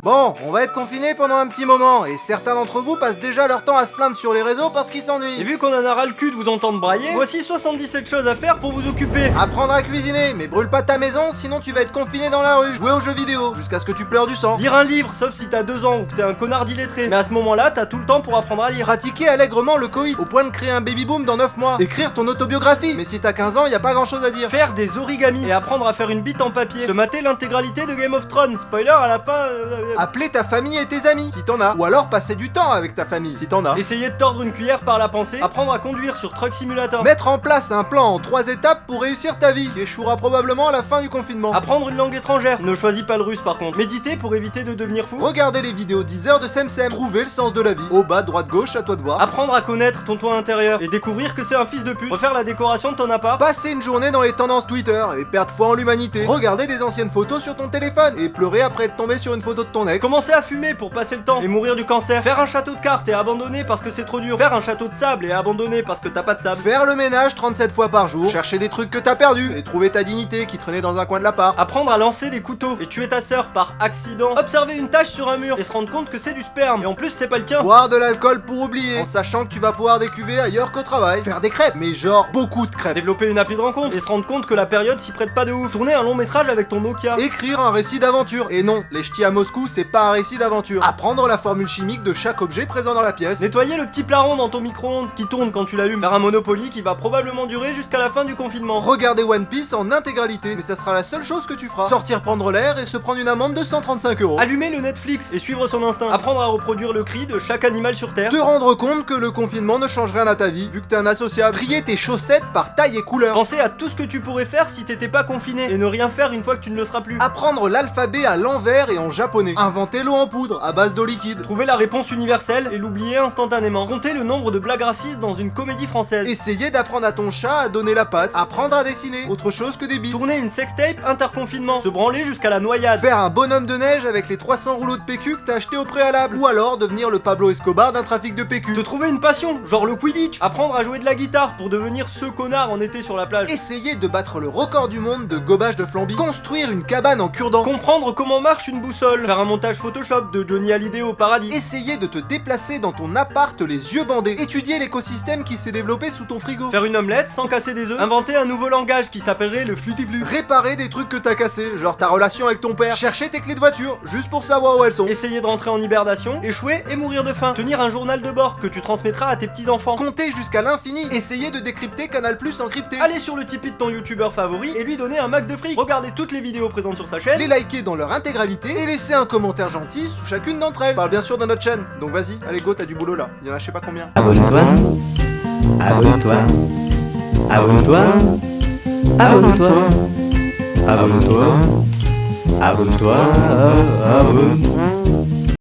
Bon, on va être confinés pendant un petit moment, et certains d'entre vous passent déjà leur temps à se plaindre sur les réseaux parce qu'ils s'ennuient. Et vu qu'on en a ras le cul de vous entendre brailler, voici 77 choses à faire pour vous occuper. Apprendre à cuisiner, mais brûle pas ta maison, sinon tu vas être confiné dans la rue. Jouer aux jeux vidéo, jusqu'à ce que tu pleures du sang. Lire un livre, sauf si t'as 2 ans ou que t'es un connard d'illettré. Mais à ce moment-là, t'as tout le temps pour apprendre à lire. Pratiquer allègrement le coït, au point de créer un baby-boom dans 9 mois. Écrire ton autobiographie, mais si t'as 15 ans, y a pas grand-chose à dire. Faire des origamis et apprendre à faire une bite en papier. Se mater l'intégralité de Game of Thrones. Spoiler à la fin. Appeler ta famille et tes amis, si t'en as. Ou alors passer du temps avec ta famille, si t'en as. Essayer de tordre une cuillère par la pensée. Apprendre à conduire sur Truck Simulator. Mettre en place un plan en 3 étapes pour réussir ta vie, qui échouera probablement à la fin du confinement. Apprendre une langue étrangère. Ne choisis pas le russe par contre. Méditer pour éviter de devenir fou. Regarder les vidéos 10 heures de Semsem. Trouver le sens de la vie. Au bas, droite, gauche, à toi de voir. Apprendre à connaître ton toit intérieur et découvrir que c'est un fils de pute. Refaire la décoration de ton appart. Passer une journée dans les tendances Twitter et perdre foi en l'humanité. Regarder des anciennes photos sur ton téléphone et pleurer après être tombé sur une photo de ton ex. Commencer à fumer pour passer le temps et mourir du cancer. Faire un château de cartes et abandonner parce que c'est trop dur. Faire un château de sable et abandonner parce que t'as pas de sable. Faire le ménage 37 fois par jour. Chercher des trucs que t'as perdus et trouver ta dignité qui traînait dans un coin de l'appart. Apprendre à lancer des couteaux et tuer ta sœur par accident. Observer une tache sur un mur et se rendre compte que c'est du sperme. Et en plus c'est pas le tien. Boire de l'alcool pour oublier, en sachant que tu vas pouvoir décuver ailleurs qu'au travail. Faire des crêpes, mais genre beaucoup de crêpes. Développer une appli de rencontre et se rendre compte que la période s'y prête pas de ouf. Tourner un long métrage avec ton Nokia. Écrire un récit d'aventure. Et non, les ch'tis à Moscou, c'est pas un récit d'aventure. Apprendre la formule chimique de chaque objet présent dans la pièce. Nettoyer le petit plat rond dans ton micro-ondes qui tourne quand tu l'allumes. Faire un Monopoly qui va probablement durer jusqu'à la fin du confinement. Regarder One Piece en intégralité, mais ça sera la seule chose que tu feras. Sortir prendre l'air et se prendre une amende de 135 €. Allumer le Netflix et suivre son instinct. Apprendre à reproduire le cri de chaque animal sur Terre. Te rendre compte que le confinement ne change rien à ta vie, vu que t'es un associable. Trier tes chaussettes par taille et couleur. Penser à tout ce que tu pourrais faire si t'étais pas confiné et ne rien faire une fois que tu ne le seras plus. Apprendre l'alphabet à l'envers et en japonais. Inventer l'eau en poudre à base d'eau liquide. Trouver la réponse universelle et l'oublier instantanément. Compter le nombre de blagues racistes dans une comédie française. Essayer d'apprendre à ton chat à donner la patte. Apprendre à dessiner. Autre chose que des bites. Tourner une sextape interconfinement. Se branler jusqu'à la noyade. Faire un bonhomme de neige avec les 300 rouleaux de PQ que t'as acheté au préalable. Ou alors devenir le Pablo Escobar d'un trafic de PQ. Te trouver une passion, genre le Quidditch. Apprendre à jouer de la guitare pour devenir ce connard en été sur la plage. Essayer de battre le record du monde de gobage de flambi. Construire une cabane en cure-dent. Comprendre comment marche une boussole. Faire un montage Photoshop de Johnny Hallyday au paradis. Essayer de te déplacer dans ton appart les yeux bandés. Étudier l'écosystème qui s'est développé sous ton frigo. Faire une omelette sans casser des œufs. Inventer un nouveau langage qui s'appellerait le flutiflu. Réparer des trucs que t'as cassés, genre ta relation avec ton père. Chercher tes clés de voiture, juste pour savoir où elles sont. Essayer de rentrer en hibernation, échouer et mourir de faim. Tenir un journal de bord que tu transmettras à tes petits-enfants. Compter jusqu'à l'infini. Essayer de décrypter Canal Plus encrypté. Aller sur le Tipeee de ton youtubeur favori et lui donner un max de fric. Regarder toutes les vidéos présentes sur sa chaîne. Les liker dans leur intégralité et laisser un commentaire gentil sous chacune d'entre elles. Je parle bien sûr de notre chaîne. Donc vas-y, allez go, t'as du boulot là. Il y en a je sais pas combien. Abonne-toi, abonne-toi, abonne-toi, abonne-toi, abonne-toi, abonne-toi, abonne-toi.